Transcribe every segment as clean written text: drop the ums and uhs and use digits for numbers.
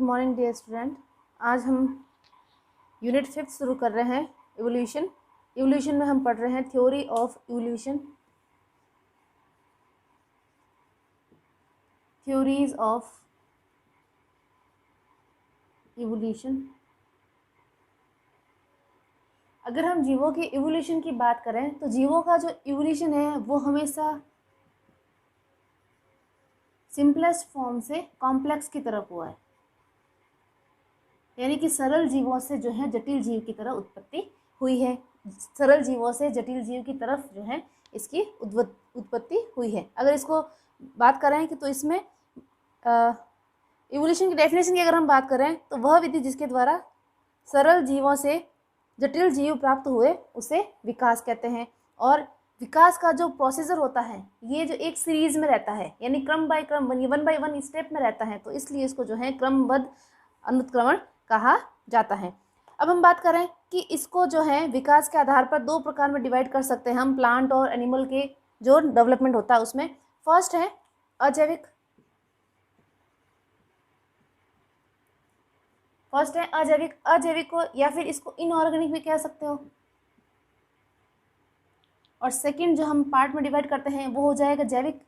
Morning dear student. आज हम unit 5 शुरू कर रहे हैं इवोल्यूशन। इवोल्यूशन में हम पढ़ रहे हैं theory of evolution, theories of evolution. अगर हम जीवों की इवोल्यूशन की बात करें तो जीवों का जो इवोल्यूशन है वो हमेशा सिंपलेस्ट फॉर्म से कॉम्प्लेक्स की तरफ हुआ है, यानी कि सरल जीवों से जो है जटिल जीव की तरह उत्पत्ति हुई है। सरल जीवों से जटिल जीव की तरफ जो है इसकी उत्पत्ति हुई है। अगर इसको बात करें कि तो इसमें इवोल्यूशन की डेफिनेशन की अगर हम बात करें तो वह विधि जिसके द्वारा सरल जीवों से जटिल जीव प्राप्त हुए उसे विकास कहते हैं। और विकास का जो प्रोसीजर होता है ये जो एक सीरीज में रहता है, यानी क्रम बाय क्रम वन बाय वन स्टेप में रहता है, तो इसलिए इसको जो है क्रमबद्ध अनुत्क्रमण कहा जाता है। अब हम बात करें कि इसको जो है विकास के आधार पर दो प्रकार में डिवाइड कर सकते हैं हम, प्लांट और एनिमल के जो डेवलपमेंट होता है उसमें। फर्स्ट है अजैविक, अजैविक को या फिर इसको इनऑर्गेनिक भी कह सकते हो। और सेकंड जो हम पार्ट में डिवाइड करते हैं वो हो जाएगा जैविक,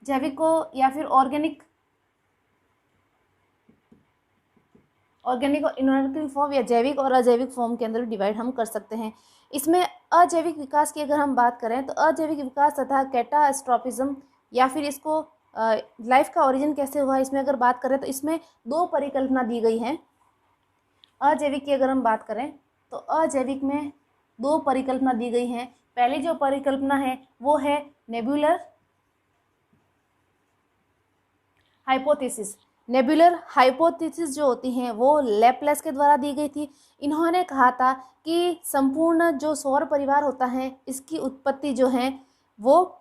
जैविक को या फिर ऑर्गेनिक और इनऑर्गेनिक फॉर्म या जैविक और अजैविक फॉर्म के अंदर डिवाइड हम कर सकते हैं। इसमें अजैविक विकास की अगर हम बात करें तो अजैविक विकास तथा कैटास्ट्रॉफिज्म या फिर इसको लाइफ का ओरिजिन कैसे हुआ, इसमें अगर बात करें तो इसमें दो परिकल्पना दी गई हैं। अजैविक की अगर हम बात करें तो अजैविक में दो परिकल्पना दी गई हैं। पहली जो परिकल्पना है वो है नेबुलर हाइपोथेसिस। नेबुलर हाइपोथेसिस जो होती हैं वो लैप्लेस के द्वारा दी गई थी। इन्होंने कहा था कि संपूर्ण जो सौर परिवार होता है इसकी उत्पत्ति जो है वो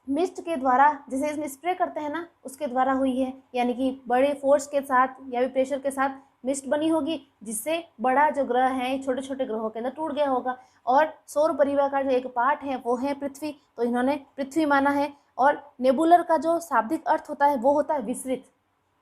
मिस्ट के द्वारा, जैसे इसमें स्प्रे करते हैं ना, उसके द्वारा हुई है। यानी कि बड़े फोर्स के साथ या भी प्रेशर के साथ मिस्ट बनी होगी, जिससे बड़ा जो ग्रह है छोटे छोटे ग्रहों के अंदर टूट गया होगा। और सौर परिवार का जो एक पार्ट है वो है पृथ्वी, तो इन्होंने पृथ्वी माना है। और नेबुलर का जो शाब्दिक अर्थ होता है वो होता है विसरित,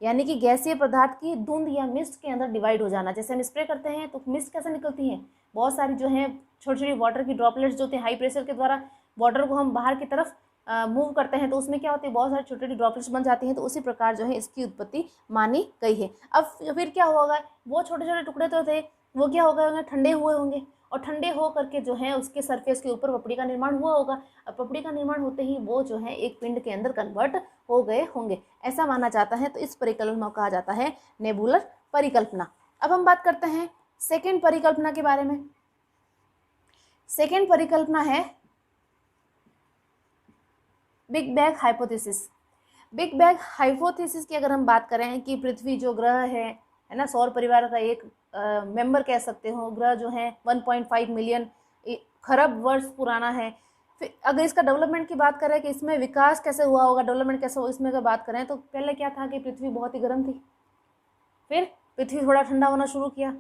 यानी कि गैसीय पदार्थ की धुंध या मिस्ट के अंदर डिवाइड हो जाना। जैसे हम स्प्रे करते हैं तो मिस्ट कैसे निकलती है, बहुत सारी जो है छोटी छोटी वाटर की ड्रॉपलेट्स जो होती हैं, हाई प्रेशर के द्वारा वाटर को हम बाहर की तरफ मूव करते हैं तो उसमें क्या होती है, बहुत सारी छोटी छोटी ड्रॉपलेट्स बन जाती हैं। तो उसी प्रकार जो है इसकी उत्पत्ति मानी गई है। अब फिर क्या होगा, वो छोटे छोटे टुकड़े तो थे, वो क्या हो गए होंगे, ठंडे हुए होंगे, और ठंडे हो करके जो है उसके सरफेस के ऊपर पपड़ी का निर्माण हुआ होगा। अब पपड़ी का निर्माण होते ही वो जो है एक पिंड के अंदर कन्वर्ट हो गए होंगे, ऐसा माना जाता है। तो इस परिकल्पना को कहा जाता है नेबुलर परिकल्पना। अब हम बात करते हैं सेकेंड परिकल्पना के बारे में। सेकेंड परिकल्पना है big bang hypothesis. Big bang hypothesis की अगर हम बात करें कि पृथ्वी जो ग्रह है ना, सौर परिवार का एक मेंबर कह सकते हो, ग्रह जो है 1.5 मिलियन खरब वर्ष पुराना है। फिर अगर इसका डेवलपमेंट की बात करें कि इसमें विकास कैसे हुआ होगा, डेवलपमेंट कैसे हुआ, इसमें अगर बात करें तो पहले क्या था कि पृथ्वी बहुत ही गर्म थी, फिर पृथ्वी थोड़ा ठंडा होना शुरू किया।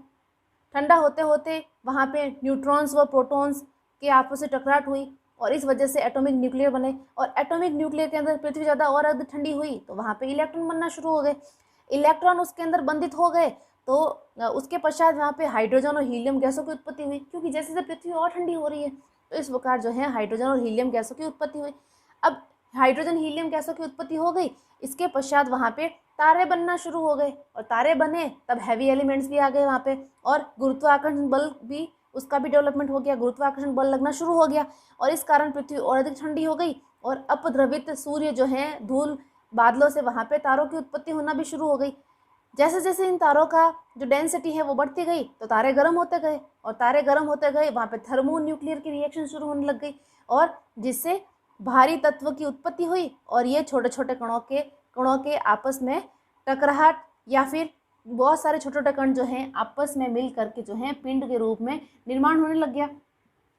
ठंडा होते होते वहाँ पे न्यूट्रॉन्स व प्रोटॉन्स के आपस में टकराट हुई और इस वजह से एटॉमिक न्यूक्लियर बने। और एटॉमिक न्यूक्लियर के अंदर पृथ्वी ज़्यादा और अधिक ठंडी हुई तो वहाँ पे इलेक्ट्रॉन बनना शुरू हो गए। इलेक्ट्रॉन उसके अंदर बंधित हो गए तो उसके पश्चात वहाँ पे हाइड्रोजन और हीलियम गैसों की उत्पत्ति हुई, क्योंकि जैसे जैसे पृथ्वी और ठंडी हो रही है तो इस प्रकार जो है हाइड्रोजन और हीलियम गैसों की उत्पत्ति हुई। अब हाइड्रोजन हीलियम गैसों की उत्पत्ति हो गई, इसके पश्चात वहाँ पे तारे बनना शुरू हो गए, और तारे बने तब हैवी एलिमेंट्स भी आ गए वहाँ पे, और गुरुत्वाकर्षण बल भी, उसका भी डेवलपमेंट हो गया, गुरुत्वाकर्षण बल लगना शुरू हो गया। और इस कारण पृथ्वी और अधिक ठंडी हो गई और अपद्रवित सूर्य जो है धूल बादलों से वहाँ पे तारों की उत्पत्ति होना भी शुरू हो गई। जैसे जैसे इन तारों का जो डेंसिटी है वो बढ़ती गई तो तारे गर्म होते गए, और तारे गर्म होते गए वहाँ पे थर्मो न्यूक्लियर की रिएक्शन शुरू होने लग गई, और जिससे भारी तत्व की उत्पत्ति हुई। और ये छोटे छोटे कणों के आपस में टकराहट या फिर बहुत सारे छोटे छोटे कण जो हैं आपस में मिल करके जो है पिंड के रूप में निर्माण होने लग गया।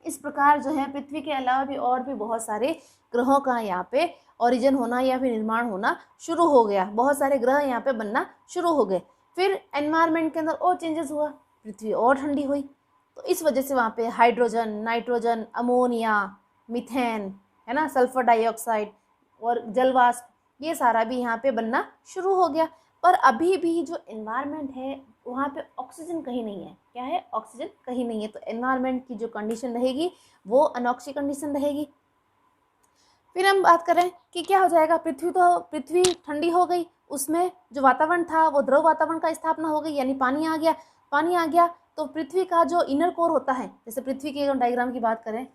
इस प्रकार जो है पृथ्वी के अलावा भी और भी बहुत सारे ग्रहों का यहाँ पे ओरिजिन होना या फिर निर्माण होना शुरू हो गया, बहुत सारे ग्रह यहाँ पे बनना शुरू हो गए। फिर एनवायरनमेंट के अंदर और चेंजेस हुआ, पृथ्वी और ठंडी हुई, तो इस वजह से वहाँ पे हाइड्रोजन, नाइट्रोजन, अमोनिया, मीथेन है ना, सल्फर डाइऑक्साइड और जलवाष्प, ये सारा भी यहाँ पे बनना शुरू हो गया। पर अभी भी जो एनवायरनमेंट है वहाँ पे ऑक्सीजन कहीं नहीं है। क्या है? ऑक्सीजन कहीं नहीं है। तो एनवायरनमेंट की जो कंडीशन रहेगी वो अनऑक्सी कंडीशन रहेगी। फिर हम बात करें कि क्या हो जाएगा, पृथ्वी ठंडी हो गई, उसमें जो वातावरण था वो द्रव वातावरण का स्थापना हो गई, यानी पानी आ गया। पानी आ गया तो पृथ्वी का जो इनर कोर होता है, जैसे पृथ्वी के डायग्राम की बात करें,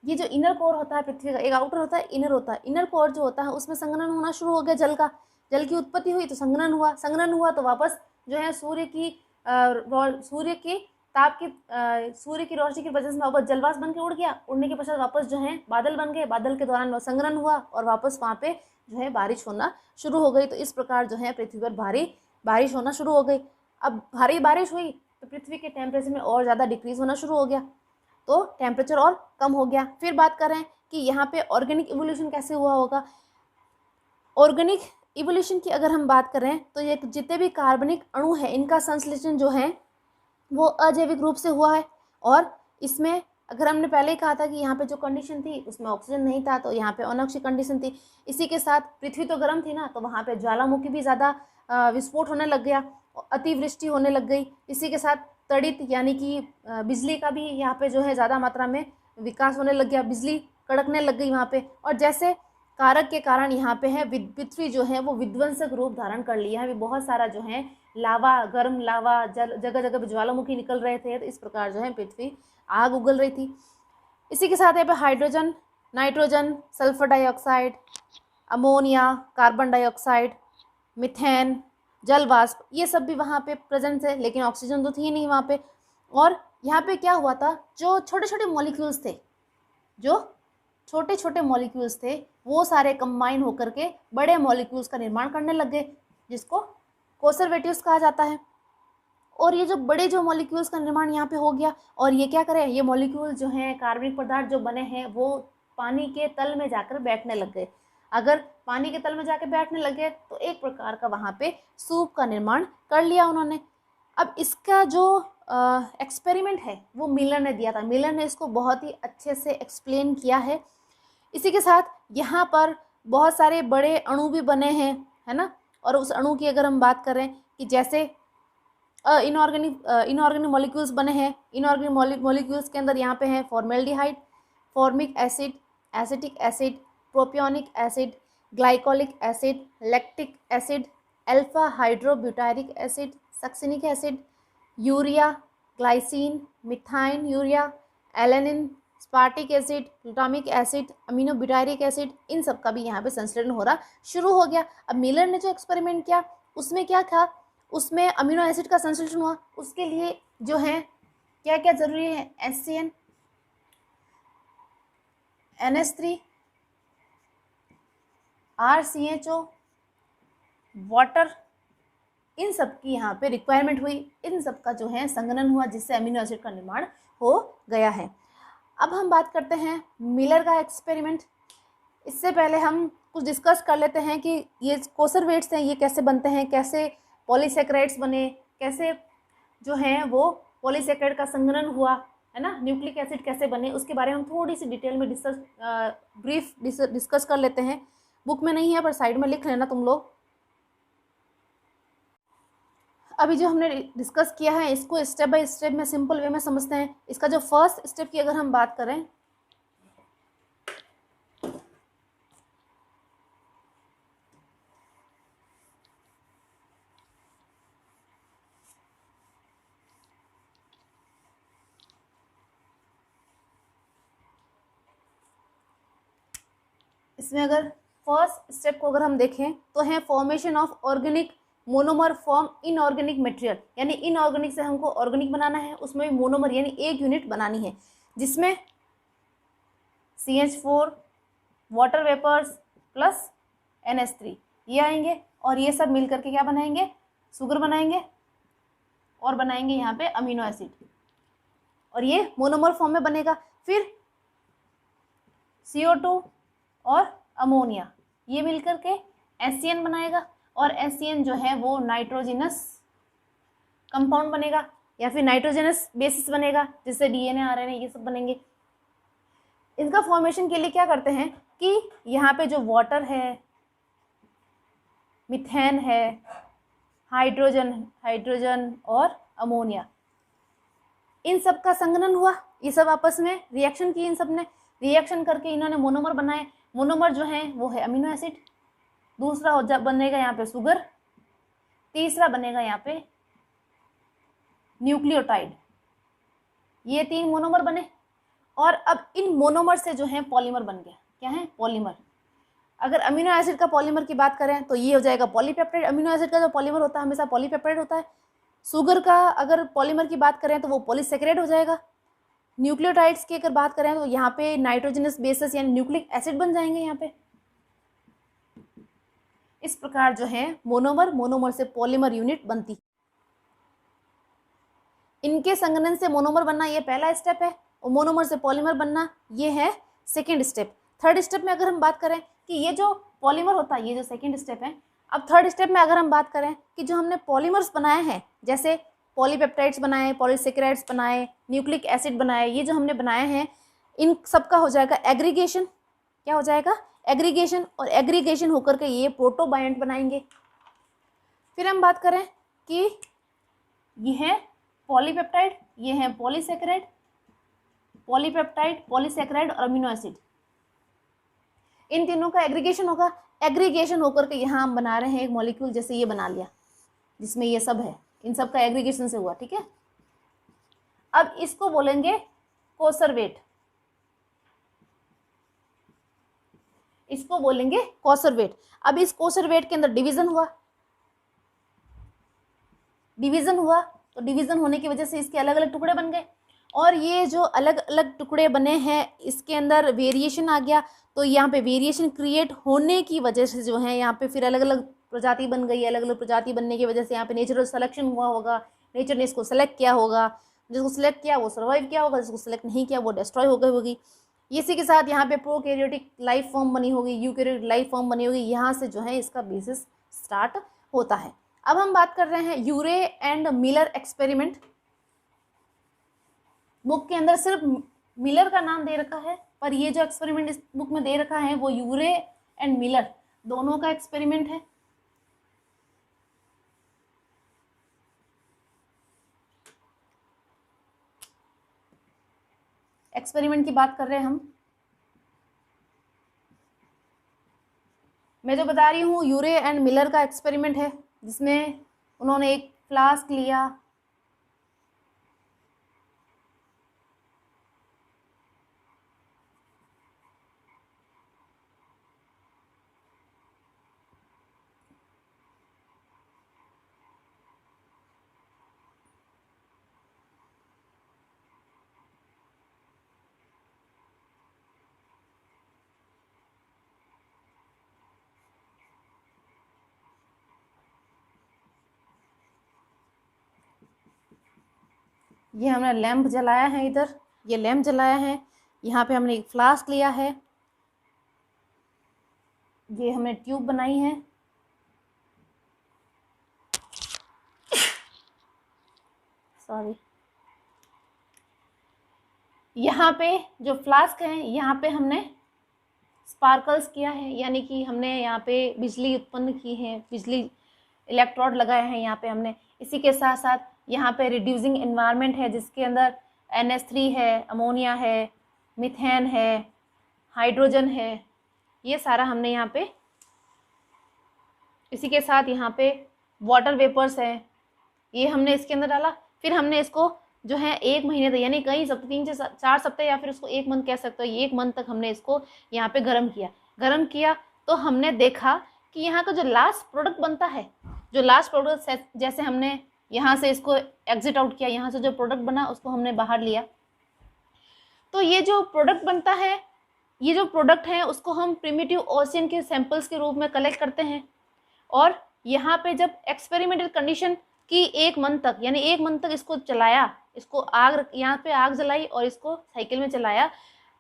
ये जो इनर कोर होता है पृथ्वी का, एक आउटर होता है, इनर होता है। इनर कोर जो होता है उसमें संघनन होना शुरू हो गया जल का। जल की उत्पत्ति हुई तो संघनन हुआ तो वापस जो है सूर्य की रोशनी की वजह से वापस जलवाष्प बन के उड़ गया। उड़ने के पश्चात वापस जो है बादल बन गए। बादल के दौरान संघनन हुआ और वापस वहाँ पे जो है बारिश होना शुरू हो गई। तो इस प्रकार जो है पृथ्वी पर भारी बारिश होना शुरू हो गई। अब भारी बारिश हुई तो पृथ्वी के टेम्परेचर में और ज़्यादा डिक्रीज होना शुरू हो गया, तो टेम्परेचर और कम हो गया। फिर बात करें कि यहाँ पे ऑर्गेनिक इवोल्यूशन कैसे हुआ होगा। ऑर्गेनिक इवोल्यूशन की अगर हम बात करें तो ये जितने भी कार्बनिक अणु है इनका संश्लेषण जो है वो अजैविक रूप से हुआ है। और इसमें अगर हमने पहले ही कहा था कि यहाँ पे जो कंडीशन थी उसमें ऑक्सीजन नहीं था, तो यहाँ पे अनॉक्सी कंडीशन थी। इसी के साथ पृथ्वी तो गर्म थी ना, तो वहाँ पे ज्वालामुखी भी ज़्यादा विस्फोट होने लग गया, अतिवृष्टि होने लग गई। इसी के साथ तड़ित यानी कि बिजली का भी यहाँ पे जो है ज़्यादा मात्रा में विकास होने लग गया, बिजली कड़कने लग गई वहाँ पे। और जैसे कारक के कारण यहाँ पे है पृथ्वी जो है वो विध्वंसक रूप धारण कर ली। यहाँ भी बहुत सारा जो है लावा, गर्म लावा, जगह जगह पे ज्वालामुखी निकल रहे थे। तो इस प्रकार जो है पृथ्वी आग उगल रही थी। इसी के साथ यहाँ पे hydrogen, nitrogen, sulphur dioxide, ammonia, carbon dioxide, methane, जल वाष्प, ये सब भी वहाँ पे प्रेजेंट है, लेकिन ऑक्सीजन तो थी नहीं वहाँ पे। और यहाँ पे क्या हुआ था, जो छोटे छोटे मॉलिक्यूल्स थे वो सारे कंबाइन होकर के बड़े मॉलिक्यूल्स का निर्माण करने लग गए, जिसको कंजर्वेटिव्स कहा जाता है। और ये जो बड़े मॉलिक्यूल्स का निर्माण यहाँ पे हो गया, और ये क्या करें, ये मॉलिक्यूल जो हैं, कार्बनिक पदार्थ जो बने हैं वो पानी के तल में जाकर बैठने लग गए। अगर पानी के तल में जाकर बैठने लगे तो एक प्रकार का वहाँ पे सूप का निर्माण कर लिया उन्होंने। अब इसका जो एक्सपेरिमेंट है वो मिलर ने दिया था। मिलर ने इसको बहुत ही अच्छे से एक्सप्लेन किया है। इसी के साथ यहाँ पर बहुत सारे बड़े अणु भी बने हैं, है ना। और उस अणु की अगर हम बात करें कि जैसे इनऑर्गेनिक मॉलिक्यूल्स बने हैं। इनऑर्गेनिक मॉलिक्यूल्स के अंदर यहाँ पे हैं formaldehyde, formic acid, acetic acid, propionic acid, glycolic acid, lactic acid, alpha hydroxybutyric acid, succinic acid, urea, glycine, methyl urea, alanine, aspartic acid, glutamic acid, aminobutyric acid, इन सब का भी यहाँ पे संश्लेषण हो रहा शुरू हो गया। अब मिलर ने जो एक्सपेरिमेंट किया उसमें क्या था, उसमें अमीनो एसिड का संश्लेषण हुआ। उसके लिए जो है क्या क्या जरूरी है, HCN, NH3, RCHO, वाटर, इन सब की यहाँ पे रिक्वायरमेंट हुई। इन सब का जो है संघनन हुआ, जिससे अमीनो एसिड का निर्माण हो गया है। अब हम बात करते हैं मिलर का एक्सपेरिमेंट। इससे पहले हम कुछ डिस्कस कर लेते हैं कि ये कंजर्वेट्स हैं ये कैसे बनते हैं, कैसे पॉलीसेकेराइड्स बने, कैसे जो हैं वो पॉलीसेकेराइड का संघनन हुआ, है ना, न्यूक्लिक एसिड कैसे बने, उसके बारे में हम थोड़ी सी डिटेल में डिस्कस कर लेते हैं। बुक में नहीं है पर साइड में लिख लेना तुम लोग। अभी जो हमने डिस्कस किया है इसको स्टेप बाय स्टेप में सिंपल वे में समझते हैं। इसका जो फर्स्ट स्टेप की अगर हम बात करें, इसमें अगर फर्स्ट स्टेप को अगर हम देखें तो है formation of organic monomer form inorganic material, यानी इनऑर्गेनिक से हमको ऑर्गेनिक बनाना है, उसमें भी मोनोमर यानी एक यूनिट बनानी है, जिसमें CH4, water vapours plus NH3 ये आएंगे। और ये सब मिल करके क्या बनाएंगे, शुगर बनाएंगे और बनाएंगे यहाँ पे अमीनो एसिड, और ये मोनोमर फॉर्म में बनेगा। फिर CO2 और अमोनिया ये मिलकर के HCN बनाएगा, और HCN जो है वो नाइट्रोजनस कंपाउंड बनेगा या फिर नाइट्रोजनस बेसिस बनेगा, जिससे DNA RNA ये सब बनेंगे। इनका फॉर्मेशन के लिए क्या करते हैं कि यहाँ पे जो वाटर है, मीथेन है, हाइड्रोजन और अमोनिया, इन सब का संघनन हुआ, ये सब आपस में रिएक्शन की, इन सब ने रिएक्शन करके इन्होंने मोनोमर बनाए। मोनोमर जो है वो है अमीनो एसिड, दूसरा बनेगा यहाँ पे शुगर, तीसरा बनेगा यहाँ पे न्यूक्लियोटाइड। ये 3 मोनोमर बने और अब इन मोनोमर से जो है पॉलीमर बन गया। क्या है? पॉलीमर। अगर अमीनो एसिड का पॉलीमर की बात करें तो ये हो जाएगा पॉलीपेप्टाइड। अमीनो एसिड का जो पॉलीमर होता है हमेशा पॉलीपेप्टाइड होता है। शुगर का अगर पॉलीमर की बात करें तो वो पॉलीसेकेराइड हो जाएगा। न्यूक्लियोटाइड्स की अगर बात करें तो यहाँ पे नाइट्रोजनस बेसेस यानी न्यूक्लिक एसिड बन जाएंगे यहाँ पे। इस प्रकार जो है मोनोमर से पॉलीमर यूनिट बनती। इनके संघनन से मोनोमर बनना ये पहला स्टेप है और मोनोमर से पॉलीमर बनना ये है सेकेंड स्टेप। थर्ड स्टेप में अगर हम बात करें कि ये जो पॉलीमर होता है, ये जो सेकेंड स्टेप है, अब थर्ड स्टेप में अगर हम बात करें कि जो हमने पॉलीमर्स बनाए हैं, जैसे पॉलीपेप्टाइड्स बनाए, पॉलीसेकेराइड्स बनाए, न्यूक्लिक एसिड बनाए, ये जो हमने बनाए हैं इन सब का हो जाएगा एग्रीगेशन। क्या हो जाएगा? एग्रीगेशन। और एग्रीगेशन होकर के ये प्रोटोबायंट बनाएंगे। फिर हम बात करें कि ये है पॉलीपेप्टाइड, ये है पॉलीसेकेराइड, पॉलीपेप्टाइड, पॉलीसेकेराइड और अमीनो एसिड, इन तीनों का एग्रीगेशन होगा। एग्रीगेशन होकर के यहाँ हम बना रहे हैं एक मॉलिक्यूल, जैसे ये बना लिया जिसमें ये सब है, इन सब का एग्रीगेशन से हुआ। ठीक है, अब इसको बोलेंगे कोसरवेट, इसको बोलेंगे कोसरवेट। अब इस कोसरवेट के अंदर डिवीजन हुआ, तो डिवीजन होने की वजह से इसके अलग अलग टुकड़े बन गए और ये जो अलग अलग टुकड़े बने हैं इसके अंदर वेरिएशन आ गया। तो यहाँ पे वेरिएशन क्रिएट होने की वजह से जो है यहाँ पे फिर अलग अलग प्रजाति बन गई। अलग अलग प्रजाति बनने की वजह से यहाँ पे नेचुरल सिलेक्शन हुआ होगा, नेचर ने इसको सेलेक्ट किया होगा, जिसको सिलेक्ट किया वो सर्वाइव किया होगा, जिसको सिलेक्ट नहीं किया वो डिस्ट्रॉय हो गई होगी। इसी के साथ यहाँ पे प्रोकैरियोटिक लाइफ फॉर्म बनी होगी, यूकैरियोटिक लाइफ फॉर्म बनी होगी। यहाँ से जो है इसका बेसिस स्टार्ट होता है। अब हम बात कर रहे हैं यूरे एंड मिलर एक्सपेरिमेंट। बुक के अंदर सिर्फ मिलर का नाम दे रखा है, पर ये जो एक्सपेरिमेंट इस बुक में दे रखा है वो यूरे एंड मिलर दोनों का एक्सपेरिमेंट है। एक्सपेरिमेंट की बात कर रहे हैं हम। मैं जो बता रही हूँ यूरे एंड मिलर का एक्सपेरिमेंट है, जिसमें उन्होंने एक फ्लास्क लिया, ये हमने लैंप जलाया है, इधर ये लैंप जलाया है, यहाँ पे हमने एक फ्लास्क लिया है, ये हमने ट्यूब बनाई है, सॉरी, यहाँ पे जो फ्लास्क है यहाँ पे हमने स्पार्कल्स किया है, यानी कि हमने यहाँ पे बिजली उत्पन्न की है, बिजली इलेक्ट्रोड लगाए हैं यहाँ पे हमने। इसी के साथ साथ यहाँ पे रिड्यूसिंग एनवायरनमेंट है जिसके अंदर NH3 है, अमोनिया है, मीथेन है, हाइड्रोजन है, ये सारा हमने यहाँ पे। इसी के साथ यहाँ पे वाटर वेपर्स है, ये हमने इसके अंदर डाला। फिर हमने इसको जो है 1 महीने तक, यानी कई 3 से 4 सप्ताह या फिर उसको 1 मंथ कह सकते हो, 1 मंथ तक हमने इसको यहाँ पे गर्म किया। तो हमने देखा कि यहाँ का जो लास्ट प्रोडक्ट बनता है, जो लास्ट प्रोडक्ट, जैसे हमने यहाँ से इसको एग्जिट आउट किया, यहाँ से जो प्रोडक्ट बना उसको हमने बाहर लिया, तो ये जो प्रोडक्ट बनता है, ये जो प्रोडक्ट है उसको हम प्रिमिटिव ओशियन के सैंपल्स के रूप में कलेक्ट करते हैं। और यहाँ पे जब एक्सपेरिमेंटल कंडीशन की 1 मंथ तक, यानी 1 मंथ तक इसको चलाया, इसको आग, यहाँ पे आग जलाई और इसको साइकिल में चलाया,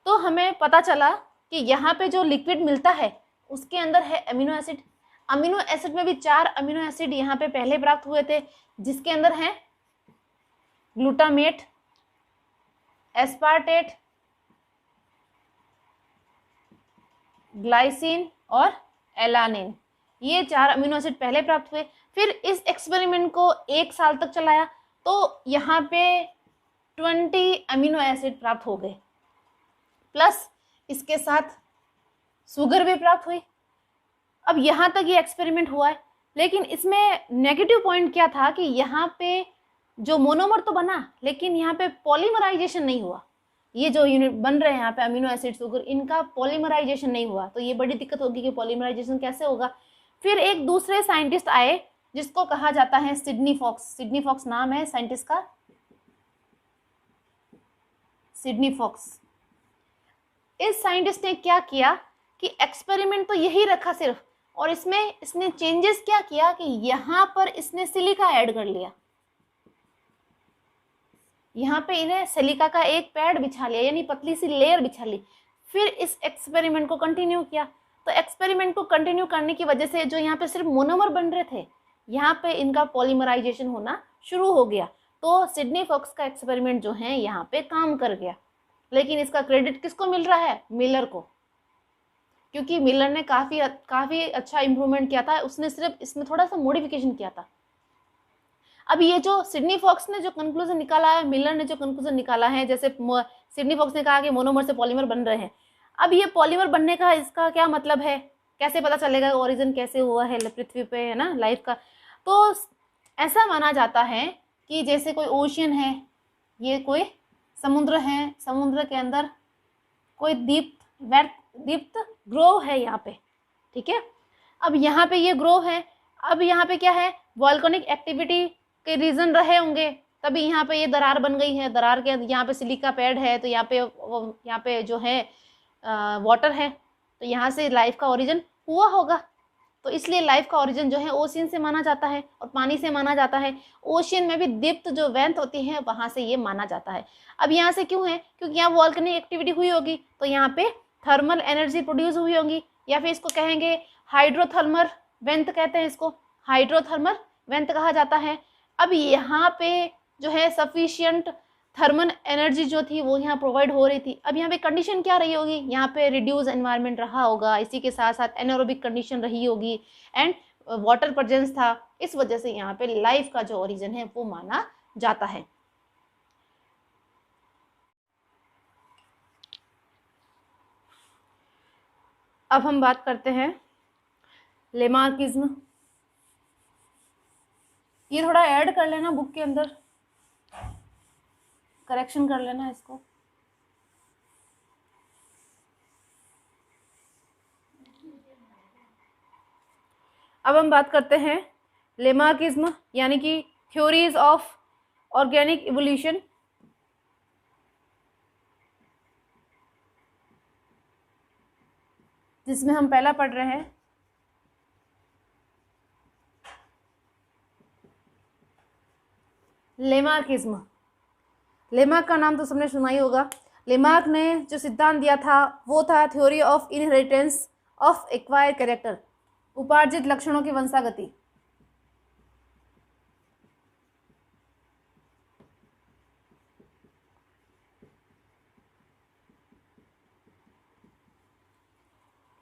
तो हमें पता चला कि यहाँ पे जो लिक्विड मिलता है उसके अंदर है अमीनो एसिड। अमीनो एसिड में भी 4 अमीनो एसिड यहाँ पे पहले प्राप्त हुए थे, जिसके अंदर हैं ग्लूटामेट, एस्पार्टेट, ग्लाइसिन और एलानिन, ये 4 अमीनो एसिड पहले प्राप्त हुए। फिर इस एक्सपेरिमेंट को 1 साल तक चलाया तो यहाँ पे 20 अमीनो एसिड प्राप्त हो गए, प्लस इसके साथ शुगर भी प्राप्त हुई। अब यहाँ तक ये एक्सपेरिमेंट हुआ है, लेकिन इसमें नेगेटिव पॉइंट क्या था कि यहाँ पे जो मोनोमर तो बना, लेकिन यहाँ पे पॉलीमराइजेशन नहीं हुआ। ये जो यूनिट बन रहे हैं यहाँ पे अमीनो एसिड शुगर, इनका पॉलीमराइजेशन नहीं हुआ, तो ये बड़ी दिक्कत होगी कि पॉलीमराइजेशन कैसे होगा। फिर एक दूसरे साइंटिस्ट आए जिसको कहा जाता है सिडनी फॉक्स। सिडनी फॉक्स नाम है साइंटिस्ट का, सिडनी फॉक्स। इस साइंटिस्ट ने क्या किया कि एक्सपेरिमेंट तो यही रखा सिर्फ, और इसमें इसने चेंजेस क्या किया कि यहाँ पर इसने सिलिका ऐड कर लिया। यहाँ पे इन्हें सिलिका का एक पैड बिछा लिया, यानी पतली सी लेयर बिछा ली। फिर इस एक्सपेरिमेंट को कंटिन्यू किया, तो एक्सपेरिमेंट को कंटिन्यू करने की वजह से जो यहाँ पे सिर्फ मोनोमर बन रहे थे, यहाँ पे इनका पॉलीमराइजेशन होना शुरू हो गया। तो सिडनी फॉक्स का एक्सपेरिमेंट जो है यहाँ पे काम कर गया। लेकिन इसका क्रेडिट किसको मिल रहा है? मिलर को, क्योंकि मिलर ने काफ़ी अच्छा इम्प्रूवमेंट किया था। उसने सिर्फ इसमें थोड़ा सा मॉडिफिकेशन किया था। अब ये जो सिडनी फॉक्स ने जो कंक्लूजन निकाला है, मिलर ने जो कंक्लूजन निकाला है, जैसे सिडनी फॉक्स ने कहा कि मोनोमर से पॉलीमर बन रहे हैं। अब ये पॉलीमर बनने का इसका क्या मतलब है? कैसे पता चलेगा ओरिजिन कैसे हुआ है पृथ्वी पे, है ना, लाइफ का? तो ऐसा माना जाता है कि जैसे कोई ओशियन है, ये कोई समुद्र है, समुद्र के अंदर कोई दीप्त ग्रोव है यहाँ पे, ठीक है। अब यहाँ पे ये ग्रोव है, अब यहाँ पे क्या है, वॉल्केनिक एक्टिविटी के रीजन रहे होंगे, तभी यहाँ पे ये दरार बन गई है। दरार के यहाँ पे सिलिका पैड है, तो यहाँ पे जो है वाटर है, तो यहाँ से लाइफ का ओरिजिन हुआ होगा। तो इसलिए लाइफ का ओरिजिन जो है ओशियन से माना जाता है और पानी से माना जाता है। ओशियन में भी दीप्त जो वेंथ होती है वहाँ से ये माना जाता है। अब यहाँ से क्यों है? क्योंकि यहाँ वॉल्केनिक एक्टिविटी हुई होगी, तो यहाँ पे थर्मल एनर्जी प्रोड्यूस हुई होगी, या फिर इसको कहेंगे हाइड्रोथर्मल वेंथ कहते हैं, इसको हाइड्रोथर्मल वेंथ कहा जाता है। अब यहाँ पे जो है सफिशियंट थर्मल एनर्जी जो थी वो यहाँ प्रोवाइड हो रही थी। अब यहाँ पे कंडीशन क्या रही होगी? यहाँ पे रिड्यूस एनवायरनमेंट रहा होगा, इसी के साथ साथ एनारोबिक कंडीशन रही होगी एंड वाटर प्रेजेंस था। इस वजह से यहाँ पे लाइफ का जो ओरिजिन है वो माना जाता है। अब हम बात करते हैं लेमार्किज्म। ये थोड़ा ऐड कर लेना बुक के अंदर, करेक्शन कर लेना इसको। अब हम बात करते हैं लेमार्किज्म, यानी कि थ्योरीज ऑफ ऑर्गेनिक इवोल्यूशन। जिसमें हम पहला पढ़ रहे हैं लेमार्किज्म। लेमार्क का नाम तो सबने सुना ही होगा। लेमार्क ने जो सिद्धांत दिया था वो था theory of inheritance of acquired character, उपार्जित लक्षणों की वंशागति।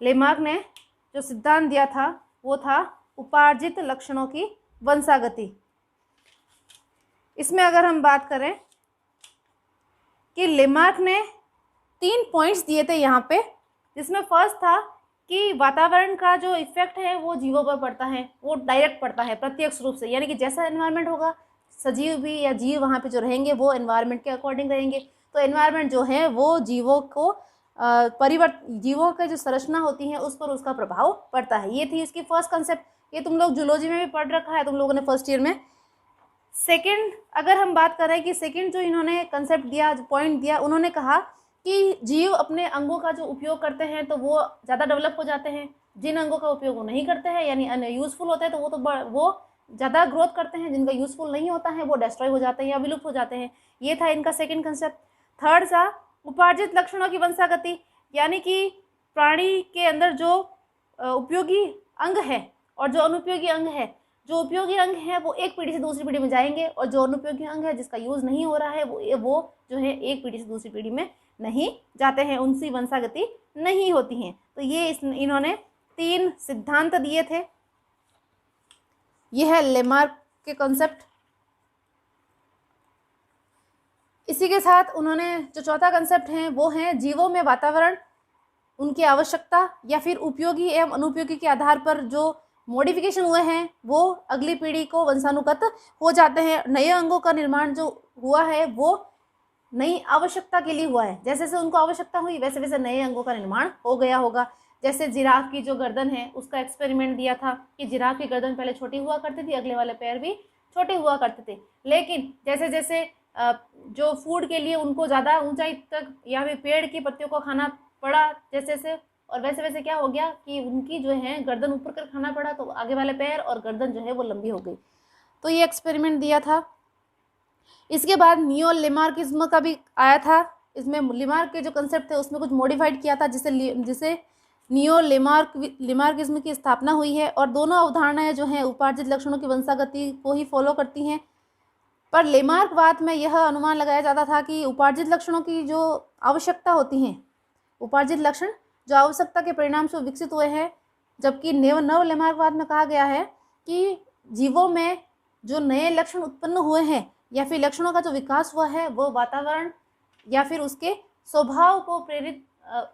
लेमार्क ने जो सिद्धांत दिया था वो था उपार्जित लक्षणों की वंशागति। इसमें अगर हम बात करें कि लेमार्क ने 3 पॉइंट्स दिए थे यहाँ पे, जिसमें फर्स्ट था कि वातावरण का जो इफेक्ट है वो जीवों पर पड़ता है, वो डायरेक्ट पड़ता है प्रत्यक्ष रूप से, यानी कि जैसा एनवायरनमेंट होगा सजीव भी या जीव वहाँ पे जो रहेंगे वो एनवायरनमेंट के अकॉर्डिंग रहेंगे। तो एनवायरनमेंट जो है वो जीवों को जीवों का जो संरचना होती है उस पर उसका प्रभाव पड़ता है। ये थी इसकी फर्स्ट कंसेप्ट। ये तुम लोग जूलॉजी में भी पढ़ रखा है तुम लोगों ने फर्स्ट ईयर में। सेकंड, अगर हम बात करें कि सेकंड जो इन्होंने कंसेप्ट दिया, जो पॉइंट दिया, उन्होंने कहा कि जीव अपने अंगों का जो उपयोग करते हैं तो वो ज़्यादा डेवलप हो जाते हैं, जिन अंगों का उपयोग वो नहीं करते हैं यानी अनयूजफुल होते हैं तो वो ज़्यादा ग्रोथ करते हैं, जिनका यूजफुल नहीं होता है वो डिस्ट्रॉय हो जाते हैं या विलुप्त हो जाते हैं। ये था इनका सेकेंड कंसेप्ट। थर्ड था उपार्जित लक्षणों की वंशागति, यानी कि प्राणी के अंदर जो उपयोगी अंग है और जो अनुपयोगी अंग है, जो उपयोगी अंग है वो एक पीढ़ी से दूसरी पीढ़ी में जाएंगे और जो अनुपयोगी अंग है जिसका यूज़ नहीं हो रहा है वो जो है एक पीढ़ी से दूसरी पीढ़ी में नहीं जाते हैं, उनसी वंशागति नहीं होती हैं। तो ये इन्होंने 3 सिद्धांत दिए थे। यह है लेमार्क के कॉन्सेप्ट। इसी के साथ उन्होंने जो चौथा कंसेप्ट है वो है जीवों में वातावरण, उनकी आवश्यकता या फिर उपयोगी एवं अनुपयोगी के आधार पर जो मॉडिफिकेशन हुए हैं वो अगली पीढ़ी को वंशानुगत हो जाते हैं। नए अंगों का निर्माण जो हुआ है वो नई आवश्यकता के लिए हुआ है। जैसे जैसे उनको आवश्यकता हुई वैसे वैसे नए अंगों का निर्माण हो गया होगा। जैसे जिराफ की जो गर्दन है उसका एक्सपेरिमेंट दिया था कि जिराफ की गर्दन पहले छोटी हुआ करती थी, अगले वाले पैर भी छोटे हुआ करते थे, लेकिन जैसे जैसे जो फूड के लिए उनको ज़्यादा ऊंचाई तक या फिर पेड़ की पत्तियों को खाना पड़ा जैसे जैसे, और वैसे वैसे क्या हो गया कि उनकी जो है गर्दन ऊपर कर खाना पड़ा, तो आगे वाले पैर और गर्दन जो है वो लंबी हो गई। तो ये एक्सपेरिमेंट दिया था। इसके बाद नियो लेमार्किज्म का भी आया था। इसमें लेमार्क के जो कंसेप्ट थे उसमें कुछ मॉडिफाइड किया था जिसे नियो लेमार्किज्म की स्थापना हुई है। और दोनों अवधारणाएं जो हैं उपार्जित लक्षणों की वंशागति को ही फॉलो करती हैं। पर लेमार्कवाद में यह अनुमान लगाया जाता था कि उपार्जित लक्षणों की जो आवश्यकता होती हैं, उपार्जित लक्षण जो आवश्यकता के परिणाम से विकसित हुए हैं, जबकि नव लेमार्कवाद में कहा गया है कि जीवों में जो नए लक्षण उत्पन्न हुए हैं या फिर लक्षणों का जो विकास हुआ है वो वातावरण या फिर उसके स्वभाव को प्रेरित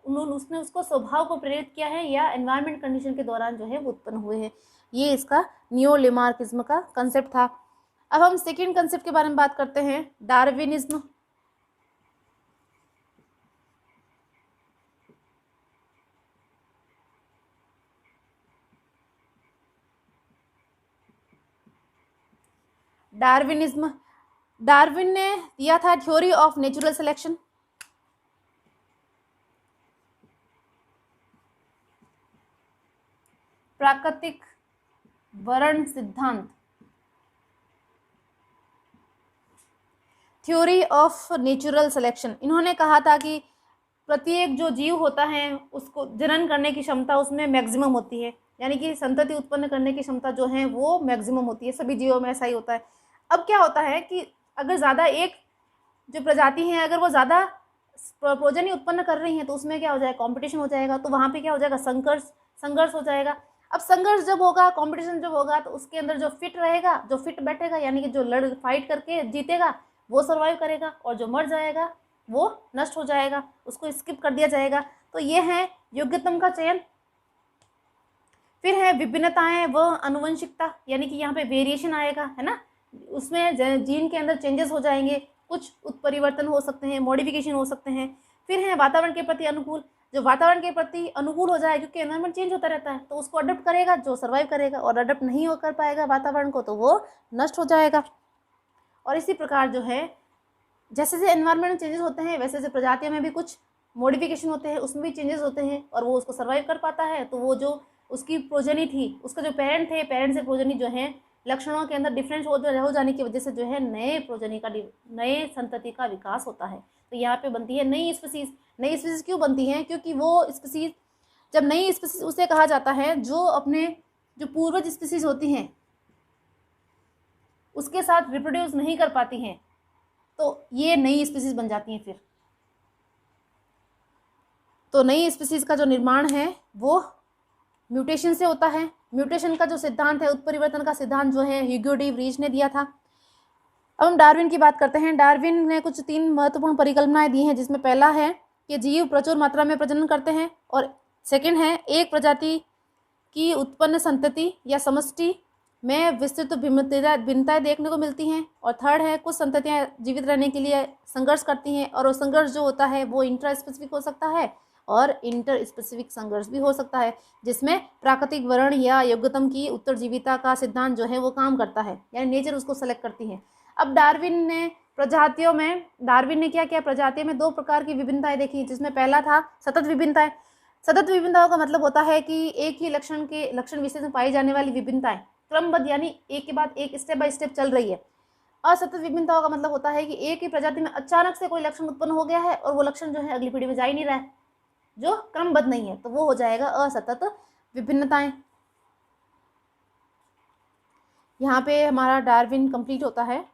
उसने उसको स्वभाव को प्रेरित किया है या एनवायरमेंट कंडीशन के दौरान जो है वो उत्पन्न हुए हैं। ये इसका नियो लेमार्किज्म का कंसेप्ट था। अब हम सेकेंड कंसेप्ट के बारे में बात करते हैं, डार्विनिज्म। डार्विन ने दिया था थ्योरी ऑफ नेचुरल सिलेक्शन। प्राकृतिक वर्ण सिद्धांत, थ्योरी ऑफ नेचुरल सिलेक्शन। इन्होंने कहा था कि प्रत्येक जो जीव होता है उसको जनन करने की क्षमता उसमें मैक्सिमम होती है, यानी कि संतति उत्पन्न करने की क्षमता जो है वो मैक्सिमम होती है। सभी जीवों में ऐसा ही होता है। अब क्या होता है कि अगर ज़्यादा एक जो प्रजाति है अगर वो ज़्यादा प्रोजनी उत्पन्न कर रही है तो उसमें क्या हो जाएगा, कंपटीशन हो जाएगा। तो वहाँ पे क्या हो जाएगा, संघर्ष हो जाएगा। अब संघर्ष जब होगा, कंपटीशन जब होगा, तो उसके अंदर जो फिट रहेगा, जो फिट बैठेगा, यानी कि जो फाइट करके जीतेगा वो सर्वाइव करेगा, और जो मर जाएगा वो नष्ट हो जाएगा, उसको स्किप कर दिया जाएगा। तो ये है योग्यतम का चयन। फिर है विभिन्नताएं व अनुवंशिकता, यानी कि यहाँ पे वेरिएशन आएगा, है ना, उसमें जीन के अंदर चेंजेस हो जाएंगे, कुछ उत्परिवर्तन हो सकते हैं, मॉडिफिकेशन हो सकते हैं। फिर है वातावरण के प्रति अनुकूल, जो वातावरण के प्रति अनुकूल हो जाए, क्योंकि एनवायरनमेंट चेंज होता रहता है, तो उसको अडॉप्ट करेगा जो सर्वाइव करेगा, और अडॉप्ट नहीं हो कर पाएगा वातावरण को तो वो नष्ट हो जाएगा। और इसी प्रकार जो है जैसे जैसे एनवायरनमेंट चेंजेस होते हैं वैसे वैसे प्रजातियों में भी कुछ मॉडिफिकेशन होते हैं, उसमें भी चेंजेस होते हैं, और वो उसको सर्वाइव कर पाता है। तो वो जो उसकी प्रोजनी थी, उसका जो पेरेंट थे, पेरेंट से प्रोजनी जो है लक्षणों के अंदर डिफरेंस हो जाने की वजह से जो है नए संतति का विकास होता है। तो यहाँ पे बनती है नई स्पीसीज। नई स्पीसीज क्यों बनती है, क्योंकि वो स्पीसीज, जब नई स्पीसीज उसे कहा जाता है जो अपने जो पूर्वज स्पीसीज होती हैं उसके साथ रिप्रोड्यूस नहीं कर पाती हैं, तो ये नई स्पीसीज बन जाती हैं। फिर तो नई स्पीसीज का जो निर्माण है वो म्यूटेशन से होता है। म्यूटेशन का जो सिद्धांत है, उत्परिवर्तन का सिद्धांत जो है ह्यूगो डी व्रीज ने दिया था। अब हम डार्विन की बात करते हैं। डार्विन ने कुछ 3 महत्वपूर्ण परिकल्पनाएं दी हैं, जिसमें पहला है कि जीव प्रचुर मात्रा में प्रजनन करते हैं, और सेकंड है एक प्रजाति की उत्पन्न संतति या समष्टि में विस्तृत भिन्नताएं देखने को मिलती हैं, और थर्ड है कुछ संततियां जीवित रहने के लिए संघर्ष करती हैं, और वो संघर्ष जो होता है वो इंट्रा स्पेसिफिक हो सकता है और इंटर स्पेसिफिक संघर्ष भी हो सकता है, जिसमें प्राकृतिक वर्ण या योग्यतम की उत्तरजीविता का सिद्धांत जो है वो काम करता है, यानी नेचर उसको सेलेक्ट करती है। अब डार्विन ने क्या किया, प्रजातियों में 2 प्रकार की विभिन्नताएं देखी, जिसमें पहला था सतत विभिन्नताएं। सतत विभिन्नताओं का मतलब होता है कि एक ही लक्षण विशेष में पाई जाने वाली विभिन्नताएं क्रमबद्ध, यानी एक के बाद एक स्टेप बाय स्टेप चल रही है। असतत विभिन्नताओं का मतलब होता है कि एक ही प्रजाति में अचानक से कोई लक्षण उत्पन्न हो गया है और वो लक्षण जो है अगली पीढ़ी में जा ही नहीं रहा है, जो क्रमबद्ध नहीं है, तो वो हो जाएगा असतत विभिन्नताएं। यहाँ पे हमारा डार्विन कंप्लीट होता है।